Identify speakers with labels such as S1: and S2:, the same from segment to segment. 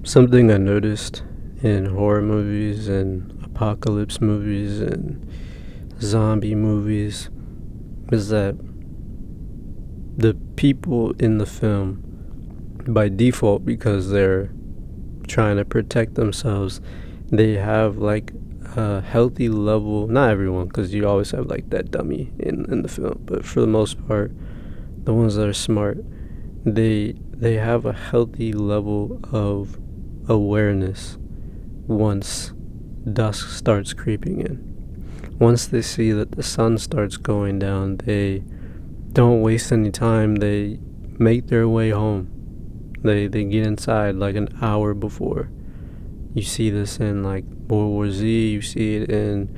S1: Something I noticed in horror movies and apocalypse movies and zombie movies is that the people in the film, by default, because they're trying to protect themselves, they have like a healthy level. Not everyone, because you always have like that dummy in the film, but for the most part, the ones that are smart, they have a healthy level of awareness once dusk starts creeping in. Once they see that the sun starts going down, they don't waste any time. They make their way home. They get inside like an hour before. You see this in like World War Z. You see it in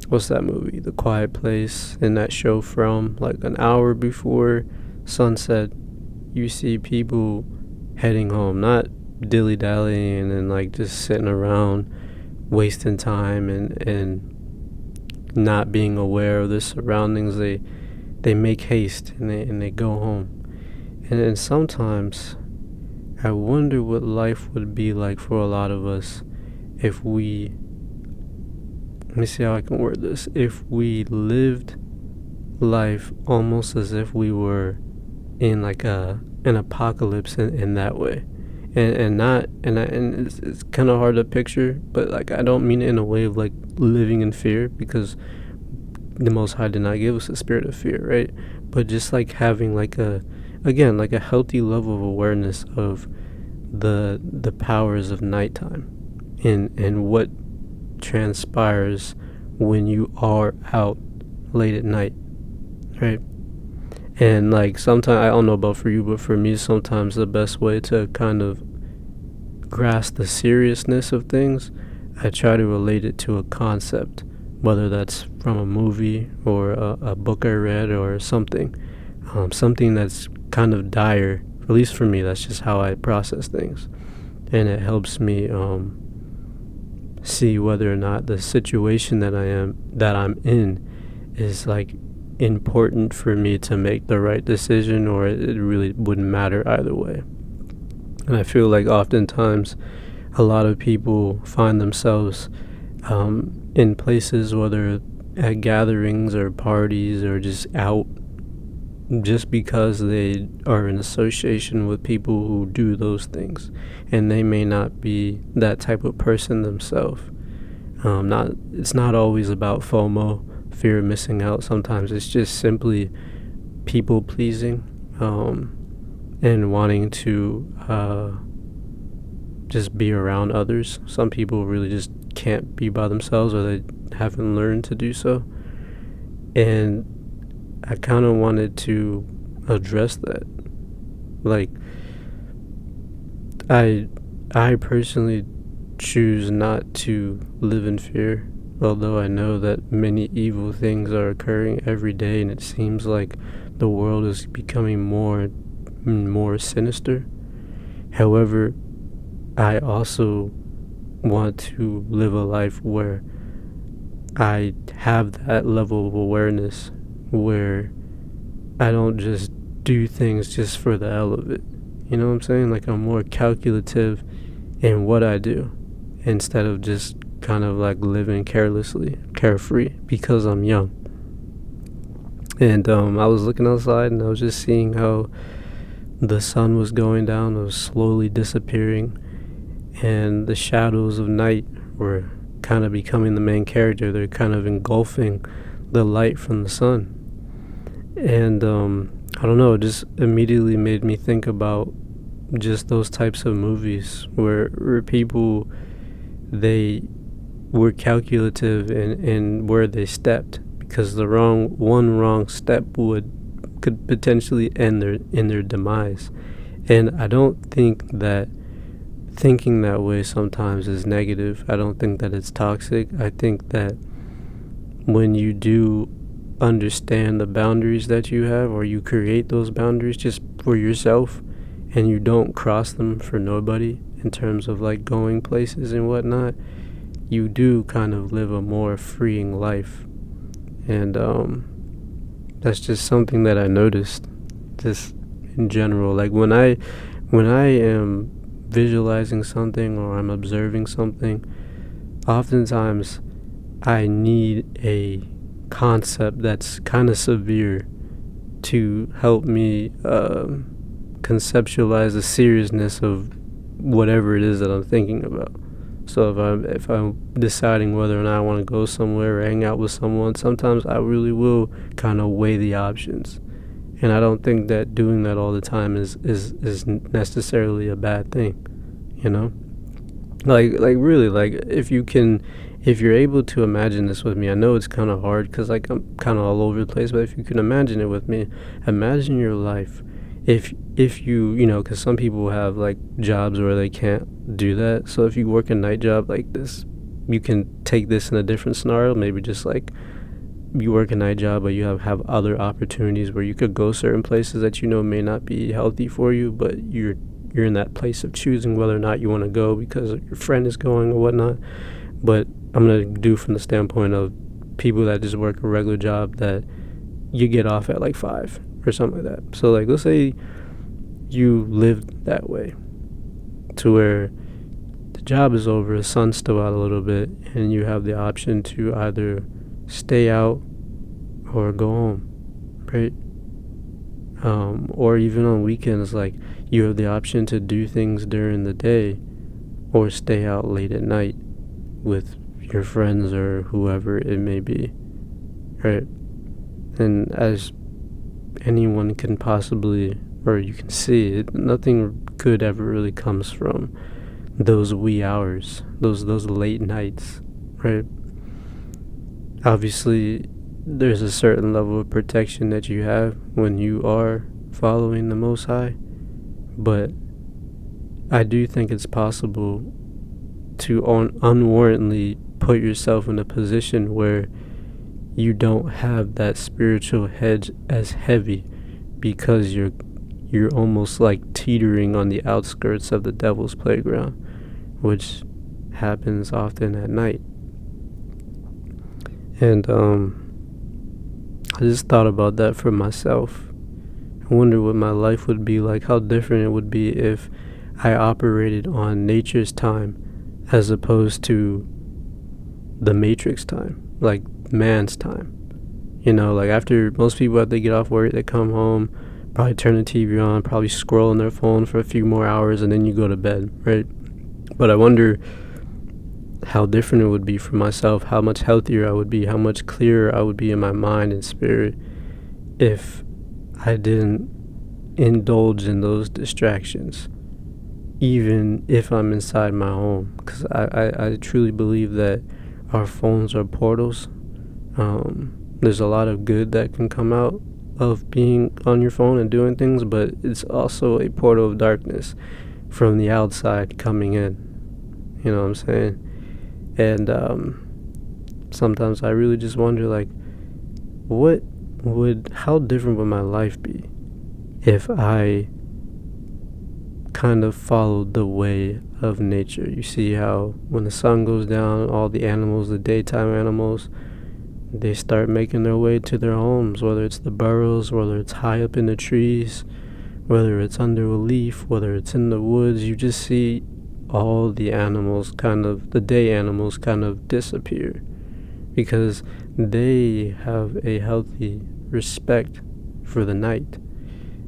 S1: what's that movie? The Quiet Place. In that show, From, like an hour before sunset, you see people heading home, not dilly dallying and like just sitting around wasting time and not being aware of their surroundings. They make haste and they go home. And sometimes I wonder what life would be like for a lot of us if we, let me see how I can word this, if we lived life almost as if we were in like an apocalypse in that way. And not and it's kind of hard to picture, but like I don't mean it in a way of like living in fear, because the Most High did not give us a spirit of fear, right? But just like having like like a healthy level of awareness of the powers of nighttime and what transpires when you are out late at night, right? And like sometimes, I don't know about for you, but for me, sometimes the best way to kind of grasp the seriousness of things, I try to relate it to a concept, whether that's from a movie or a book I read or something. Something that's kind of dire. At least for me, that's just how I process things. And it helps me see whether or not the situation that I'm in is like important for me to make the right decision, or it really wouldn't matter either way. And I feel like oftentimes a lot of people find themselves in places, whether at gatherings or parties or just out, just because they are in association with people who do those things, and they may not be that type of person themselves. It's not always about FOMO, fear of missing out. Sometimes it's just simply people pleasing, and wanting to just be around others. Some people really just can't be by themselves, or they haven't learned to do so. And I kind of wanted to address that. Like, I personally choose not to live in fear, although I know that many evil things are occurring every day, and it seems like the world is becoming more and more sinister. However, I also want to live a life where I have that level of awareness, where I don't just do things just for the hell of it. You know what I'm saying? Like, I'm more calculative in what I do, instead of just kind of like living carelessly, carefree, because I'm young. And I was looking outside and I was just seeing how the sun was going down, it was slowly disappearing, and the shadows of night were kind of becoming the main character. They're kind of engulfing the light from the sun. And I don't know, it just immediately made me think about just those types of movies where people, they were calculative in where they stepped, because the wrong step could potentially end in their demise. And I don't think that thinking that way sometimes is negative. I don't think that it's toxic. I think that when you do understand the boundaries that you have, or you create those boundaries just for yourself, and you don't cross them for nobody in terms of like going places and whatnot, you do kind of live a more freeing life. And that's just something that I noticed just in general. Like when when I am visualizing something or I'm observing something, oftentimes I need a concept that's kind of severe to help me conceptualize the seriousness of whatever it is that I'm thinking about. So if I'm deciding whether or not I want to go somewhere or hang out with someone, sometimes I really will kind of weigh the options. And I don't think that doing that all the time is necessarily a bad thing, you know? Like really, like if you're able to imagine this with me, I know it's kind of hard because like I'm kind of all over the place, but if you can imagine it with me, imagine your life. If you know, because some people have like jobs where they can't do that. So if you work a night job like this, you can take this in a different scenario. Maybe just like you work a night job, but you have other opportunities where you could go certain places that you know may not be healthy for you, but you're in that place of choosing whether or not you want to go because your friend is going or whatnot. But I'm gonna do from the standpoint of people that just work a regular job that you get off at like 5 or something like that. So like let's say you lived that way to where the job is over, the sun's still out a little bit, and you have the option to either stay out or go home, right? Or even on weekends, like you have the option to do things during the day or stay out late at night with your friends or whoever it may be, right? And as anyone can possibly, or you can see, nothing good ever really comes from those wee hours, those late nights, right? Obviously, there's a certain level of protection that you have when you are following the Most High, but I do think it's possible to unwarrantedly put yourself in a position where you don't have that spiritual hedge as heavy because you're almost like teetering on the outskirts of the devil's playground, which happens often at night. And I just thought about that for myself. I wonder what my life would be like, how different it would be if I operated on nature's time as opposed to the Matrix time, like man's time. You know, like after most people, after they get off work, they come home, probably turn the TV on, probably scroll on their phone for a few more hours, and then you go to bed, right? But I wonder how different it would be for myself, how much healthier I would be, how much clearer I would be in my mind and spirit if I didn't indulge in those distractions, even if I'm inside my home. Because I truly believe that our phones are portals. There's a lot of good that can come out of being on your phone and doing things, but it's also a portal of darkness from the outside coming in. You know what I'm saying? And sometimes I really just wonder, like, how different would my life be if I kind of followed the way of nature? You see how when the sun goes down, all the animals, the daytime animals, they start making their way to their homes, whether it's the burrows, whether it's high up in the trees, whether it's under a leaf, whether it's in the woods. You just see all the animals the day animals kind of disappear because they have a healthy respect for the night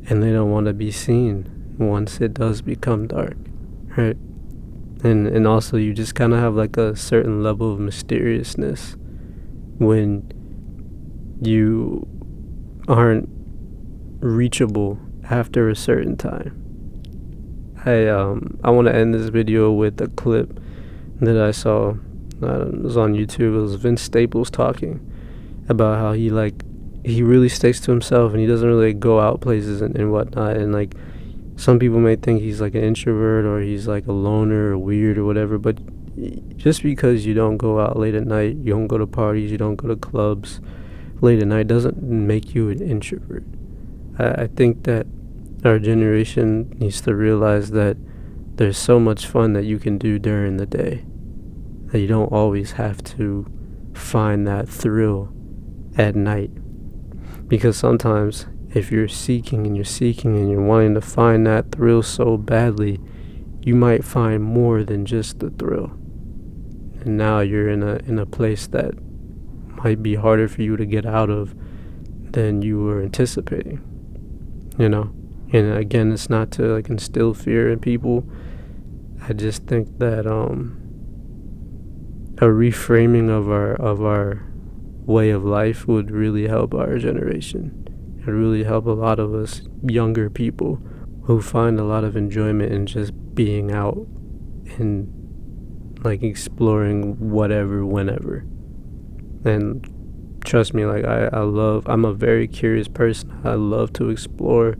S1: and they don't want to be seen once it does become dark, right? And also you just kind of have like a certain level of mysteriousness when you aren't reachable after a certain time. I want to end this video with a clip that I saw. It was on YouTube. It was Vince Staples talking about how he really sticks to himself and he doesn't really go out places and whatnot. And like some people may think he's like an introvert or he's like a loner or weird or whatever. But just because you don't go out late at night, you don't go to parties, you don't go to clubs late at night doesn't make you an introvert. I think that our generation needs to realize that there's so much fun that you can do during the day that you don't always have to find that thrill at night, because sometimes if you're seeking and you're wanting to find that thrill so badly, you might find more than just the thrill. And now you're in a place that might be harder for you to get out of than you were anticipating. You know? And again, it's not to like instill fear in people. I just think that a reframing of our way of life would really help our generation. It really help a lot of us younger people who find a lot of enjoyment in just being out and like exploring whatever, whenever. And trust me, like I'm a very curious person. I love to explore,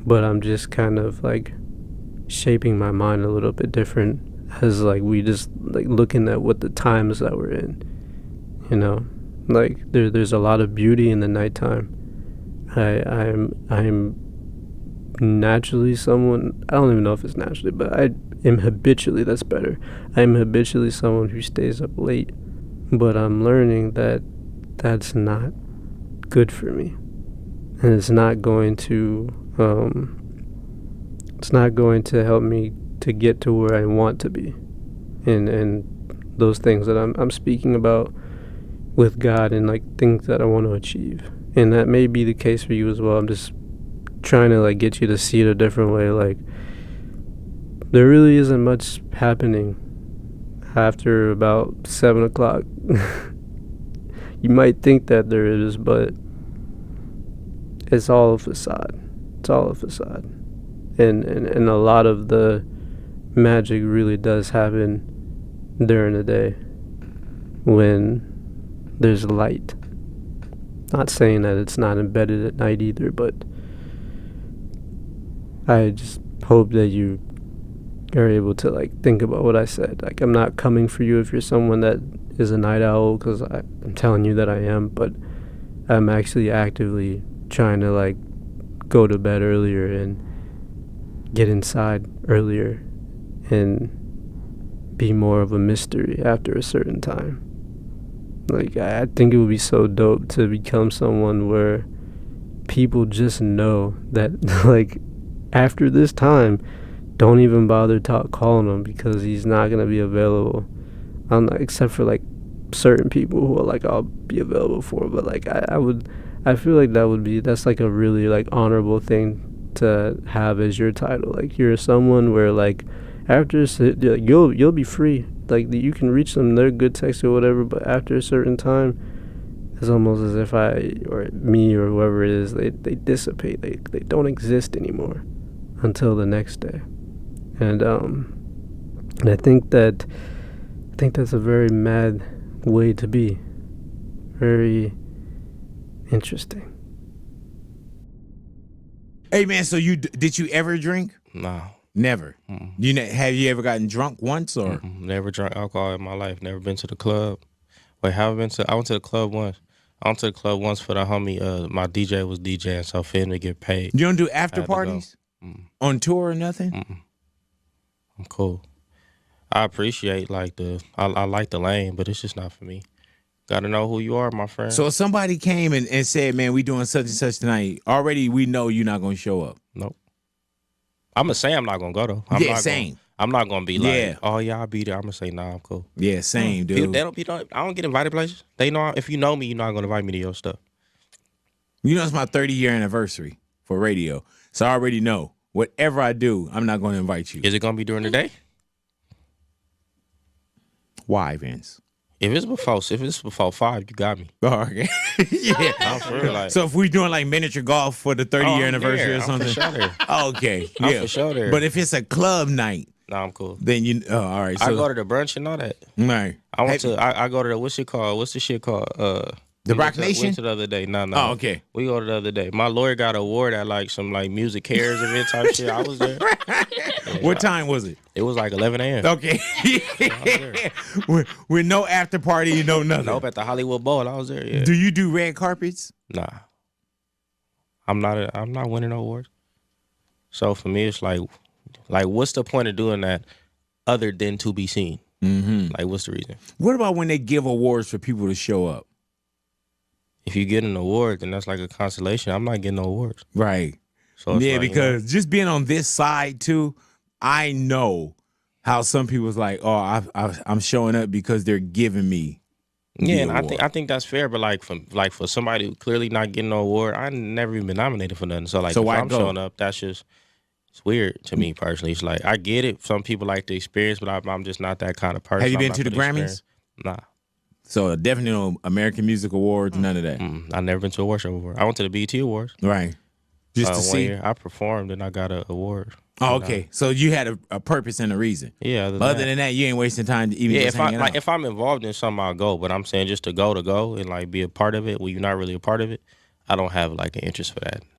S1: but I'm just kind of like shaping my mind a little bit different as like we just like looking at what the times that we're in, you know. Like there's a lot of beauty in the nighttime. I'm naturally someone, I don't even know if it's naturally, but I am habitually, that's better. I am habitually someone who stays up late, but I'm learning that that's not good for me. And it's not going to help me to get to where I want to be. And those things that I'm speaking about with God and like things that I want to achieve. And that may be the case for you as well. I'm just trying to like get you to see it a different way. Like there really isn't much happening after about 7 o'clock. You might think that there is, but it's all a facade. It's all a facade. And a lot of the magic really does happen during the day when there's light. Not saying that it's not embedded at night either, but I just hope that you are able to like think about what I said. Like I'm not coming for you if you're someone that is a night owl, because I'm telling you that I am, but I'm actually actively trying to like go to bed earlier and get inside earlier and be more of a mystery after a certain time. Like I think it would be so dope to become someone where people just know that like after this time, don't even bother calling him because he's not gonna be available. Except for like certain people who are like I'll be available for, but like I feel like that's like a really like honorable thing to have as your title. Like you're someone where like after you'll be free. Like you can reach them, they're good text or whatever, but after a certain time, it's almost as if I or me or whoever it is, they dissipate. They don't exist anymore until the next day. And I think that's a very mad way to be. Very interesting.
S2: Hey man, so did you ever drink?
S3: No.
S2: Never. Have you ever gotten drunk once or?
S3: Never drank alcohol in my life. Never been to the club. Wait, have I been to? I went to the club once. I went to the club once for the homie. My DJ was DJing, so for him to get paid.
S2: You don't do after parties on tour or nothing?
S3: I'm cool. I appreciate like I like the lane, but it's just not for me. Got to know who you are, my friend.
S2: So if somebody came and said, "Man, we doing such and such tonight," already we know you're not gonna show up.
S3: Nope. I'm gonna say I'm not gonna go though.
S2: Same.
S3: I'm not gonna be like, oh yeah, I'll be there. I'm gonna say nah, I'm cool.
S2: Yeah, same, dude.
S3: I don't get invited places. They know if you know me, you're not gonna invite me to your stuff.
S2: You know it's my 30-year anniversary for radio, so I already know whatever I do, I'm not gonna invite you.
S3: Is it gonna be during the day?
S2: Why, Vince?
S3: If it's before 5, you got me.
S2: Oh, okay. Yeah.
S3: I'm for real, like,
S2: so if we're doing like miniature golf for the 30-year anniversary
S3: there.
S2: or something.
S3: I'm for sure there.
S2: Okay.
S3: I'm
S2: Yeah.
S3: for sure there.
S2: But if it's a club night,
S3: nah, I'm cool.
S2: then all right. So,
S3: I go to the brunch and all that.
S2: Right.
S3: I go to the what's the shit called?
S2: The Rock Nation?
S3: Went to the other day. No.
S2: Oh, okay.
S3: We go to the other day. My lawyer got an award at like some like Music Cares event type shit. I was there. Yeah,
S2: what time was it?
S3: It was like 11 a.m.
S2: Okay. with no after party, nothing.
S3: Nope, at the Hollywood Bowl. I was there, yeah.
S2: Do you do red carpets?
S3: Nah. I'm not winning no awards. So for me, it's like what's the point of doing that other than to be seen? Mm-hmm. Like, what's the reason?
S2: What about when they give awards for people to show up?
S3: if you get an award, then that's like a consolation. I'm not getting no awards.
S2: Right.
S3: So it's
S2: Yeah,
S3: like,
S2: because just being on this side too, I know how some people's like, oh, I'm showing up because they're giving me.
S3: yeah,
S2: the
S3: and
S2: award.
S3: I think that's fair. But for somebody who clearly not getting no award, I never even been nominated for nothing. So like,
S2: So
S3: if
S2: why
S3: I'm
S2: go?
S3: showing up, that's just it's weird to me personally. It's like I get it. Some people like the experience, but I'm just not that kind of person.
S2: Have you
S3: I'm
S2: been
S3: not
S2: to the
S3: for
S2: Grammys?
S3: experience. Nah.
S2: So definitely no American Music Awards, none of that.
S3: I never been to a award show before. I went to the BET Awards.
S2: Right. Just to
S3: One
S2: see.
S3: year. I performed and I got an award.
S2: Oh,
S3: And,
S2: okay. So you had a purpose and a reason.
S3: yeah.
S2: But other than that, you ain't wasting time to even
S3: yeah,
S2: just hanging out.
S3: if I'm involved in something, I'll go. But I'm saying just to go and like be a part of it when you're not really a part of it, I don't have like an interest for that.